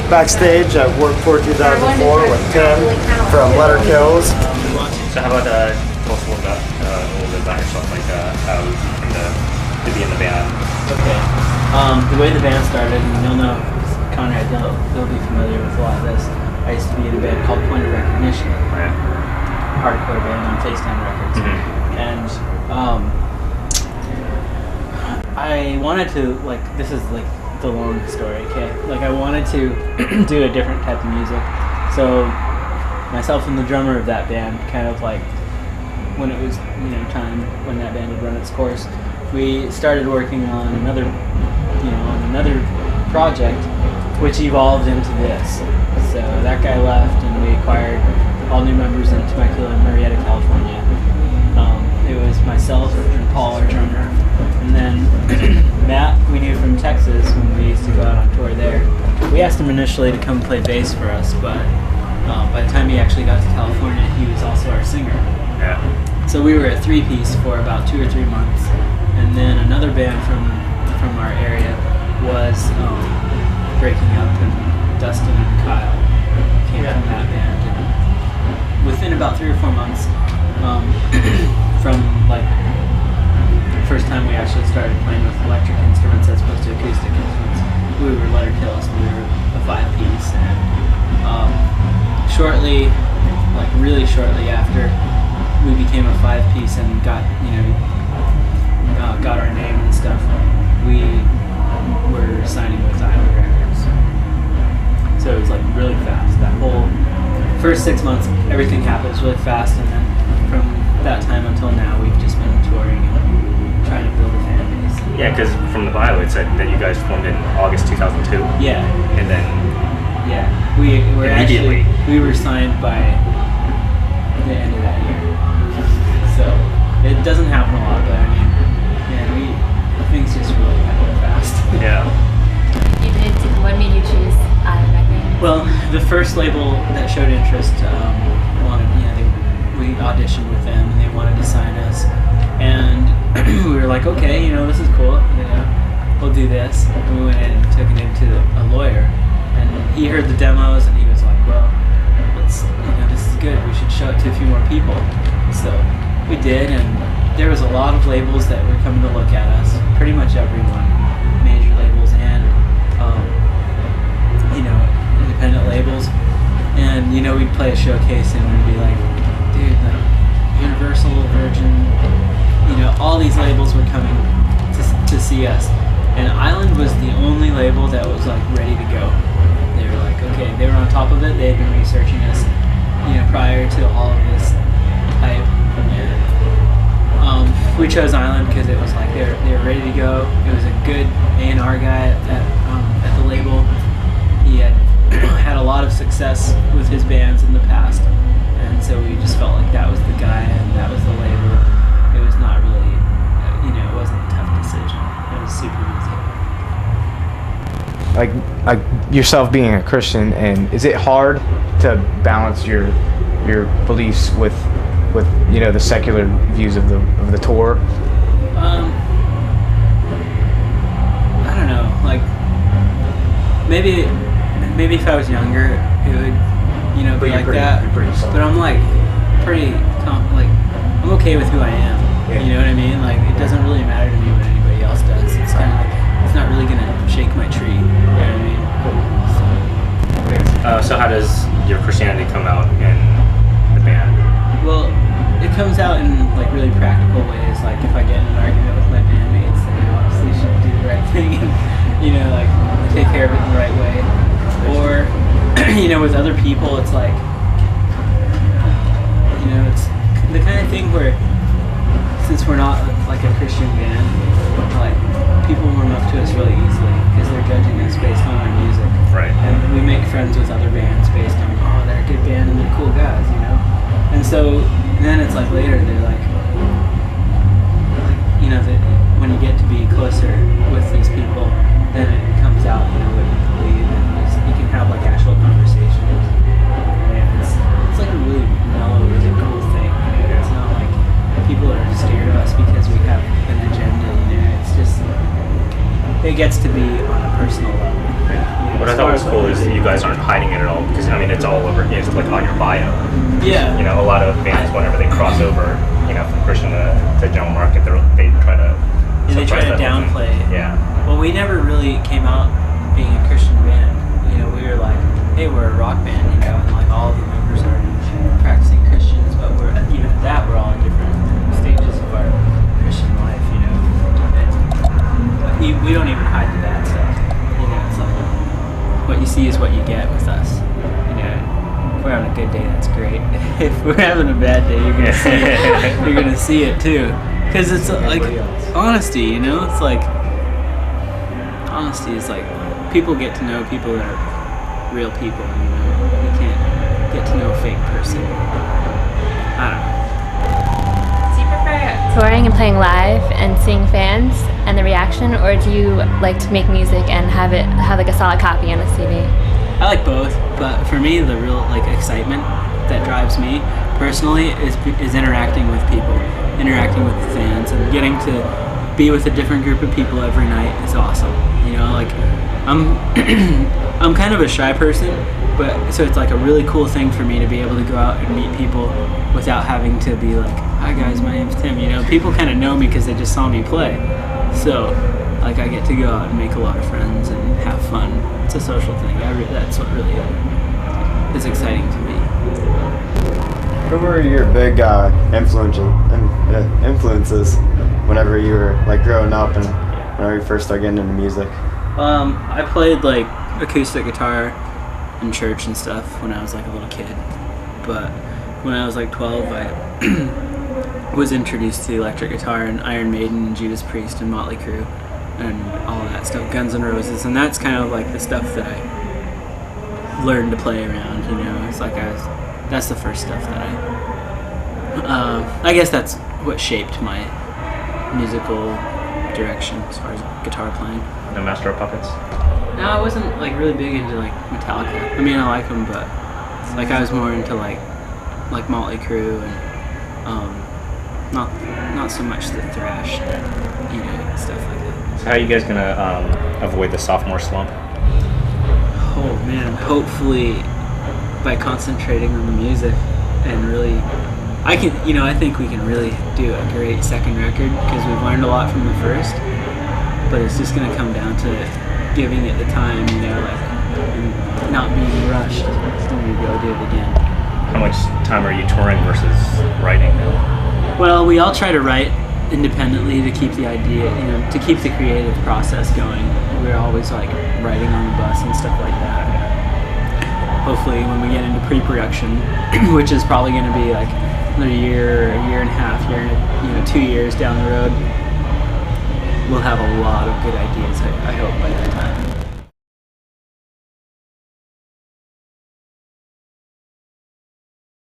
backstage at Work 2004 with Tim from Letter Kills. So how about tell us a little bit about yourself, like how you came to be in the band? Okay. The way the band started, and you'll know, Conrad, they'll be familiar with a lot of this. I used to be in a band called Point of Recognition, Right. hardcore band on FaceTime Records, and I wanted to, like, this is like the long story, okay? Like, I wanted to do a different type of music, so myself and the drummer of that band, kind of like when it was, time when that band had run its course, we started working on another project, which evolved into this. So that guy left, and we acquired all new members in Temecula and Murrieta, California. It was myself and Paul, our drummer, and then Matt, we knew from Texas when we used to go out on tour there. We asked him initially to come play bass for us, but by the time he actually got to California, he was also our singer. Yeah. So we were a three-piece for about 2 or 3 months, and then another band from our area was breaking up, and Dustin and Kyle came from that band. And within about 3 or 4 months, from like the first time we actually started playing with electric instruments as opposed to acoustic instruments, we were Letter Kills. We were a 5-piece, and really shortly after we became a 5-piece and got our name and stuff, we were signing with Island Records. So it was like really fast. That whole first 6 months, everything happens really fast, and then from that time until now, we've just been touring and trying to build a fan base. Yeah, because from the bio it said that you guys formed in August 2002. Yeah. And then we were immediately we were signed by the end of that year. So it doesn't happen a lot, but I mean, things just really happen fast. Yeah. What made you choose Island Records? Well, the first label that showed interest we auditioned with them, and they wanted to sign us, and we were like, okay, this is cool, we'll do this. And we went in and took it into a lawyer, and he heard the demos, and he was like, well, this is good, we should show it to a few more people. So we did, and there was a lot of labels that were coming to look at us, pretty much everyone, major labels and independent labels. And we'd play a showcase and we'd be like, dude, like Universal, Virgin, all these labels were coming to see us, and Island was the only label that was like ready to go. They were like, okay, they were on top of it. They had been researching us, prior to all of this hype, and we chose Island because it was like they were ready to go. It was a good A&R guy at the label. He had a lot of success with his bands in the past, and so we just felt like that was the guy and that was the label. It was not really, it wasn't a tough decision. It was super easy. Like yourself being a Christian, and is it hard to balance your beliefs with the secular views of the tour? I don't know. Like maybe if I was younger, it would be like that. But I'm like I'm okay with who I am. Yeah. You know what I mean? Like it doesn't really matter to me what anybody else does. It's kind of like it's not really gonna shake my tree. You know what I mean? So how does your Christianity come out in the band? Well, it comes out in like really practical ways. Like if I get in an argument with my bandmates, then I obviously should do the right thing and like take care of it in the right way. Or with other people, it's like it's the kind of thing where, since we're not like a Christian band, like people warm up to us really easily because they're judging us based on our music. Right. And we make friends with other bands based on, they're a good band and they're cool guys, And so then it's like later they're like that when you get to be closer with these people, then it comes out, what you believe, and you can have like actual conversations. And it's like a really mellow, really cool thing. It's not like people are scared of us because we have an agenda. It's just it gets to be on a personal level. What What I thought was cool is you guys aren't hiding it at all, because I mean it's all over. It's like on your bio. Yeah. You know, a lot of bands whenever they cross over, you know, from Christian to general market, they try to. They try to downplay. Yeah. Well, we never really came out being a Christian band. You know, we were like, hey, we're a rock band, you know, and like all of the members are practicing Christians, but we're even at that we're all in different stages of our Christian life, you know. And we don't even hide the bad stuff. You know, it's like what you see is what you get with us. You know, if we're having a good day, that's great. If we're having a bad day, you're gonna see it. You're gonna see it too. Because it's like honesty, you know? It's like, honesty is like, people get to know people that are real people, you know? You can't get to know a fake person. I don't know. Do you prefer touring and playing live and seeing fans and the reaction, or do you like to make music and have like a solid copy on a CD? I like both, but for me, the real like excitement that drives me personally is interacting with people, interacting with the fans, and getting to be with a different group of people every night is awesome. You know, like I'm kind of a shy person, but so it's like a really cool thing for me to be able to go out and meet people without having to be like, hi guys, my name's Tim. You know, people kind of know me because they just saw me play. So like I get to go out and make a lot of friends and have fun. It's a social thing. That's what really is exciting to me. Who were your big influences whenever you were like growing up and whenever you first started getting into music? I played like acoustic guitar in church and stuff when I was like a little kid, but when I was like 12, I was introduced to the electric guitar and Iron Maiden and Judas Priest and Motley Crue and all of that stuff, Guns N' Roses, and that's kind of like the stuff that I learned to play around. You know, it's like that's the first stuff that I guess that's what shaped my musical direction as far as guitar playing. No Master of Puppets. No, I wasn't like really big into like Metallica. I mean, I like them, but like I was more into like Motley Crue and not so much the thrash, you know, stuff like that. So how are you guys gonna avoid the sophomore slump? Oh man, hopefully by concentrating on the music and really, I think we can really do a great second record because we've learned a lot from the first, but it's just gonna come down to giving it the time, you know, like, and not being rushed when we go do it again. How much time are you touring versus writing now? Well, we all try to write independently to keep the idea, you know, to keep the creative process going. We're always like writing on the bus and stuff like that. Hopefully when we get into pre-production, which is probably going to be like another year, a year and a half, 2 years down the road, we'll have a lot of good ideas, I hope, by that time.